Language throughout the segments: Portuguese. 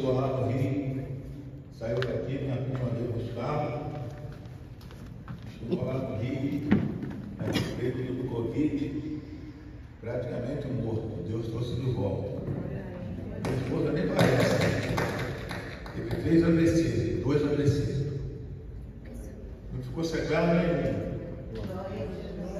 chegou lá no Rio, saiu daqui, minha prima veio buscar, chegou lá no Rio, veio do Covid, praticamente morto. Deus trouxe de volta. Minha esposa nem parece. Teve 3 AVCs, 2 AVCs. Não ficou cegado nenhum.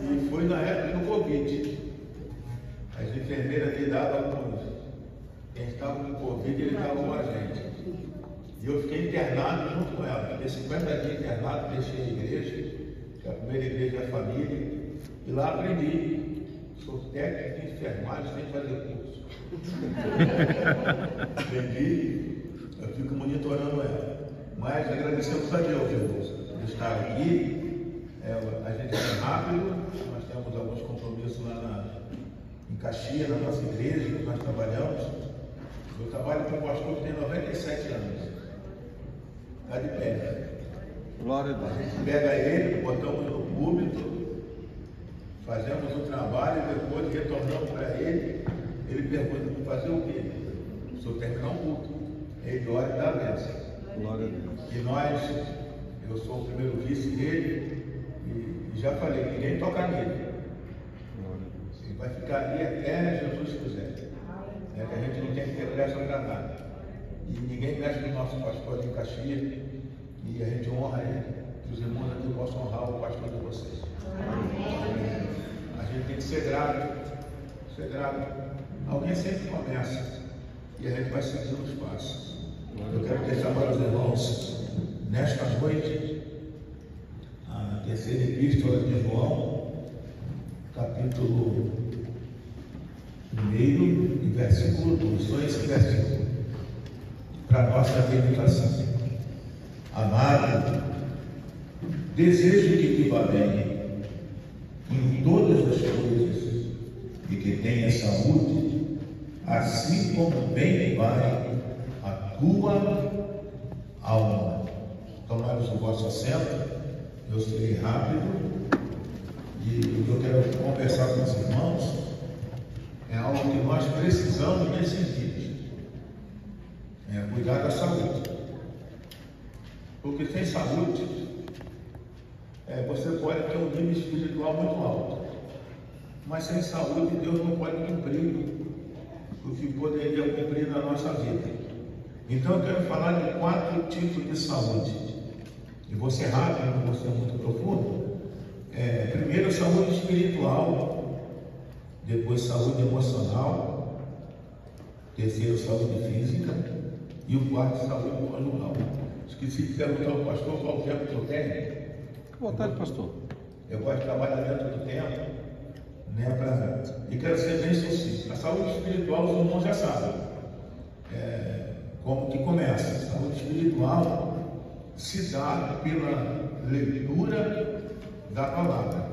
E foi na época do Covid. As enfermeiras lidavam com isso. Quem estava com Covid, ele estava com a gente. E eu fiquei internado junto com ela. Fiquei 50 dias internado, deixei a igreja, que a primeira igreja é a família, e lá aprendi. Sou técnico de enfermagem sem fazer curso. Aprendi, eu fico monitorando ela. Mas agradecemos a Deus por estar aqui. A gente é rápido, nós temos alguns compromissos lá em Caxias, na nossa igreja, que nós trabalhamos. Eu trabalho com um pastor que tem 97 anos. Está de pé. Glória a Deus. A gente pega ele, botamos no púlpito, fazemos o trabalho e depois retornamos para ele. Ele pergunta: fazer o quê? Se eu terminar um culto, ele ora e dá a bênção. Glória a Deus. E nós, eu sou o primeiro vice dele, e já falei: ninguém toca nele. Glória a Deus. Ele vai ficar ali até Jesus quiser. Que a gente não tem que ter pressa para nada. E ninguém mexe no nosso pastor de Caxias, e a gente honra ele. Que os irmãos aqui possam honrar o pastor de vocês. Amém. A gente tem que ser grato. Ser grato. Alguém sempre começa e a gente vai seguindo os passos. Eu quero deixar para os irmãos, nesta noite, a terceira epístola de João, capítulo 1 e versículo 2. Só esse versículo para a nossa meditação. Amado, desejo que viva bem em todas as coisas e que tenha saúde, assim como bem vai a tua alma. Tomamos o vosso assento, eu serei rápido, e o que eu quero conversar com os irmãos é algo que nós precisamos nesses dias. Cuidar da saúde. Porque sem saúde, você pode ter um nível espiritual muito alto. Mas sem saúde, Deus não pode cumprir o que poderia cumprir na nossa vida. Então eu quero falar de 4 tipos de saúde. E vou ser rápido, não vou ser muito profundo. Primeiro, saúde espiritual. Depois, saúde emocional. Terceiro, saúde física. E o quarto, saúde conjugal. Esqueci de perguntar ao pastor qual o tempo que eu tenho. Boa tarde, pastor. Eu gosto de trabalhar dentro do tempo, e quero ser bem sucinto. A saúde espiritual, os irmãos já sabem como que começa. A saúde espiritual se dá pela leitura da palavra.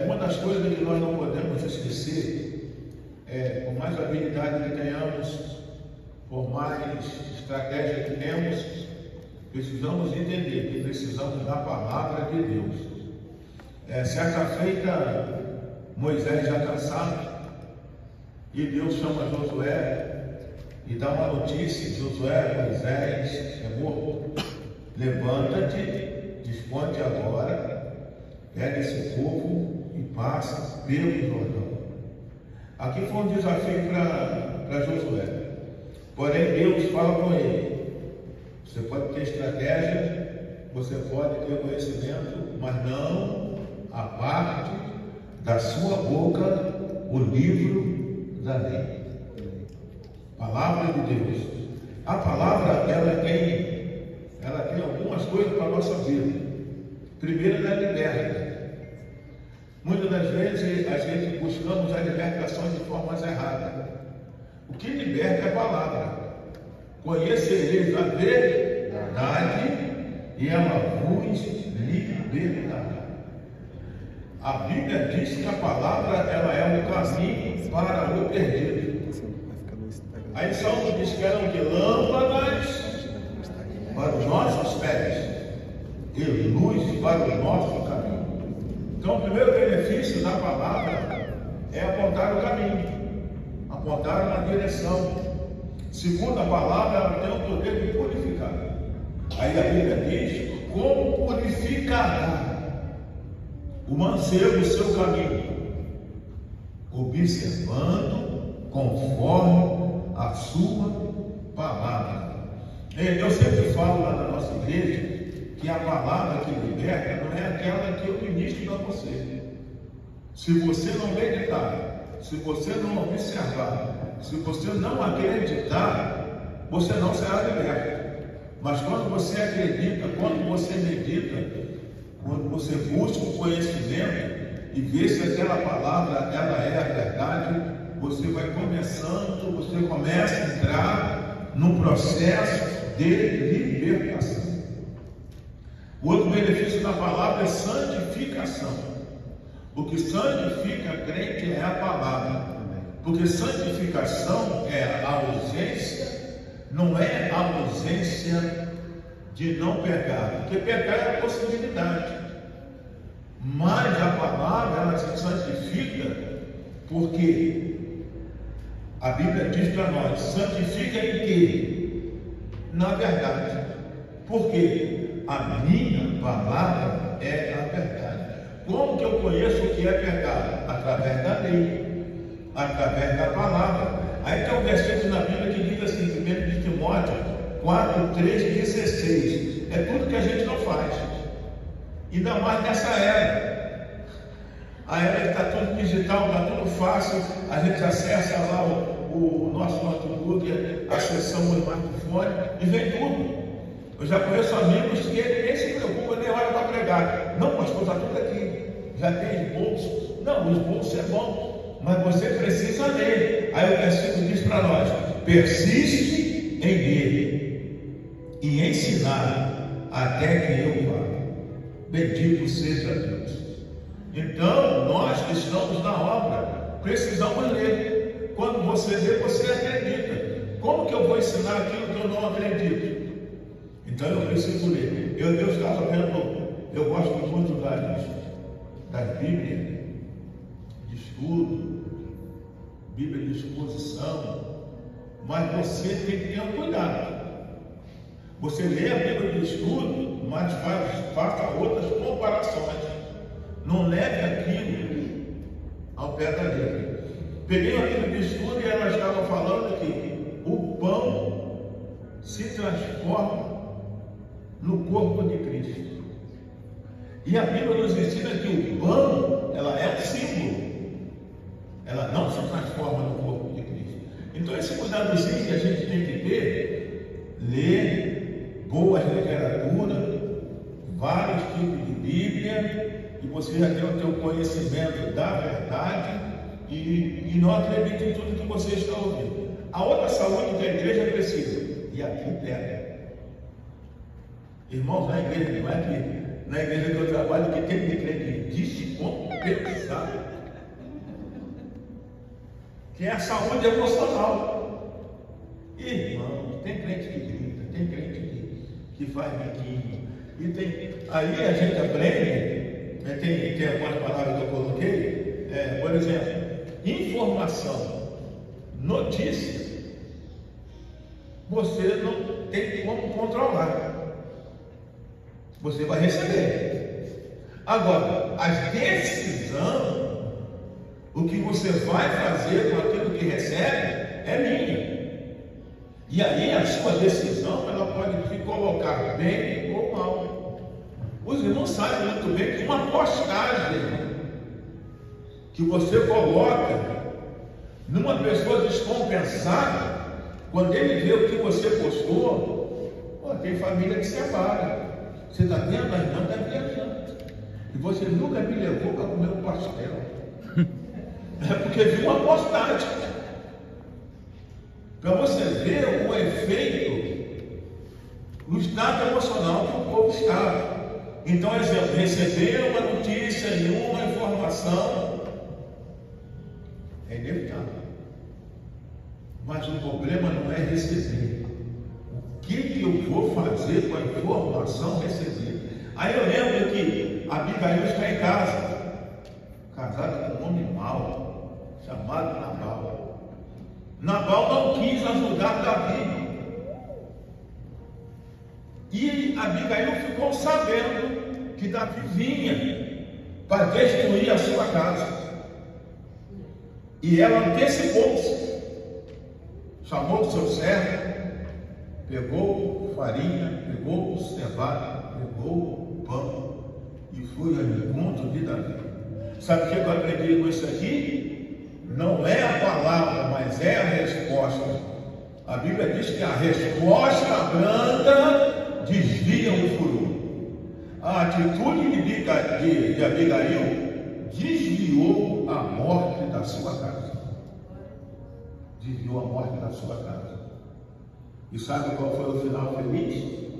Uma das coisas que nós não podemos esquecer por mais habilidade que tenhamos, por mais estratégia que temos, precisamos entender que precisamos da palavra de Deus. Certa feita, Moisés já cansado, e Deus chama Josué e dá uma notícia: Josué, Moisés é morto. Levanta-te, dispõe-te agora, pega esse povo e passa pelo Jordão. Aqui foi um desafio para Josué. Porém, Deus fala com ele: você pode ter estratégia, você pode ter conhecimento, mas não aparte da sua boca o livro da lei. Palavra de Deus. A palavra, ela tem algumas coisas para a nossa vida. Primeiro, ela liberta. Muitas das vezes a gente buscamos a libertação de formas erradas. O que liberta é a palavra. Conhecereis a verdade e ela vos libertará. A Bíblia diz que a palavra ela é um caminho para o perdido. Aí Salmo diz que eram de lâmpadas para os nossos pés e luz para o nosso caminho. Então o primeiro benefício da palavra é apontar o caminho, apontar uma direção. Segundo a palavra, ela tem o poder de purificar. Aí a Bíblia diz: como purificará o mancebo o seu caminho? Observando conforme a sua palavra. Eu sempre falo lá na nossa igreja que a palavra que liberta não é aquela que eu ministro para você. Se você não meditar, se você não observar, se você não acreditar, você não será liberto. Mas quando você acredita, quando você medita, quando você busca o conhecimento e vê se aquela palavra ela é a verdade, você vai começando, você começa a entrar num processo de libertação. O outro benefício da palavra é santificação. O que santifica a crente é a palavra. Porque santificação é a ausência, não é a ausência de não pecar. Porque pecar é a possibilidade. Mas a palavra, ela se santifica porque a Bíblia diz para nós: santifica em quê? Na verdade. Porque a minha palavra é a verdade. Como que eu conheço o que é pecado? Através da lei, através da palavra. Aí tem um versículo na Bíblia que diz assim, 1 de Timóteo 4:3-16. É tudo que a gente não faz. Ainda mais nessa era. A era que está tudo digital, está tudo fácil. A gente acessa lá o nosso notebook, acessamos o smartphone e vem tudo. Eu já conheço amigos que ele nem se preocupa, nem olha para pregar. Não, pastor, está tudo aqui. Já tem esboço. Não, o esboço é bom, mas você precisa ler. Aí o versículo diz para nós: persiste em ler e ensinar até que eu vá. Bendito seja Deus. Então, nós que estamos na obra, precisamos ler. Quando você lê, você acredita. Como que eu vou ensinar aquilo que eu não acredito? Então eu preciso ler. Eu estava vendo, eu gosto muito das Bíblias, de estudo, Bíblia de exposição, mas você tem que ter um cuidado. Você lê a Bíblia de estudo, mas faça outras comparações. Não leve aquilo ao pé da letra. Peguei a Bíblia de estudo e ela estava falando que o pão se transforma no corpo de Cristo. E a Bíblia nos ensina que o pão, ela é um símbolo. Ela não se transforma no corpo de Cristo. Então esse cuidadozinho que a gente tem que ter, ler boas literaturas, vários tipos de Bíblia, e você já tem o teu conhecimento da verdade e não acredita em tudo que você está ouvindo. A outra saúde que a igreja precisa, e aqui perto. Irmãos, na igreja, não é que na igreja que eu trabalho, que tem que crente descompensado, que é a saúde emocional. Irmão, tem crente que grita, tem crente que faz biquinho, e tem, aí a gente aprende, tem algumas palavras que eu coloquei, por exemplo, informação, notícia, você não tem como controlar. Você vai receber. Agora, a decisão, o que você vai fazer com aquilo que recebe, é minha. E aí a sua decisão, ela pode te colocar bem ou mal. Os irmãos sabem muito bem que uma postagem que você coloca numa pessoa descompensada, quando ele vê o que você postou, tem família que separa. Você está vendo? A irmã está viajando. E você nunca me levou para comer um pastel. É porque viu uma postagem. Para você ver o efeito, o estado emocional que o povo está. Então, exemplo, receber uma notícia e uma informação é inevitável. Mas o problema não é receber. O que eu vou fazer com a informação recebida? Aí eu lembro que a Abigail está em casa, casada com um homem mau, chamado Nabal. Nabal não quis ajudar Davi. E Abigail ficou sabendo que Davi vinha para destruir a sua casa. E ela antecipou-se. Chamou o seu servo, pegou farinha, pegou cevada, pegou o pão e foi ao encontro de Davi. Sabe o que eu aprendi com isso aqui? Não é a palavra, mas é a resposta. A Bíblia diz que a resposta branda desvia o furor. A atitude de Abigail desviou a morte da sua casa. Desviou a morte da sua casa. E sabe qual foi o final feliz?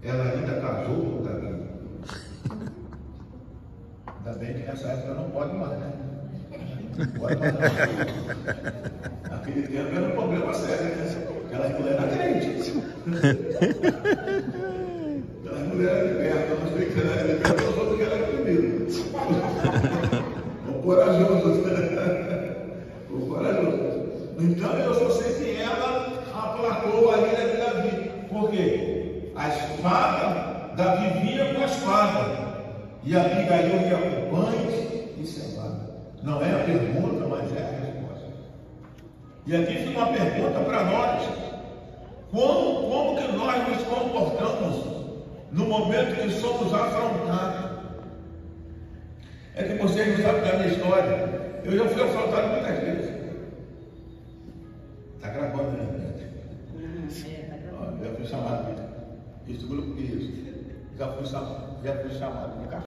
Ela ainda casou com Davi. Ainda bem que nessa época não pode mais, né? Não pode mais. Naquele tempo era um problema sério, né? Aquela mulher era crente. Aquela mulher era liberta, eu não sei que ela era liberta, eu sou do que ela era primeiro. O corajoso. O corajoso. Então eu só sei que ela aplacou a ira de Davi. Por quê? A espada, Davi vinha com a espada. E Abigail ia com pães e cevada. Não é a pergunta, mas é a resposta. E aqui fica uma pergunta para nós. Como que nós nos comportamos no momento que somos afrontados? É que vocês não sabem da minha história. Eu já fui afrontado muitas vezes. Está gravando, né? Já fui chamado. Isso. Já fui chamado de cachorro.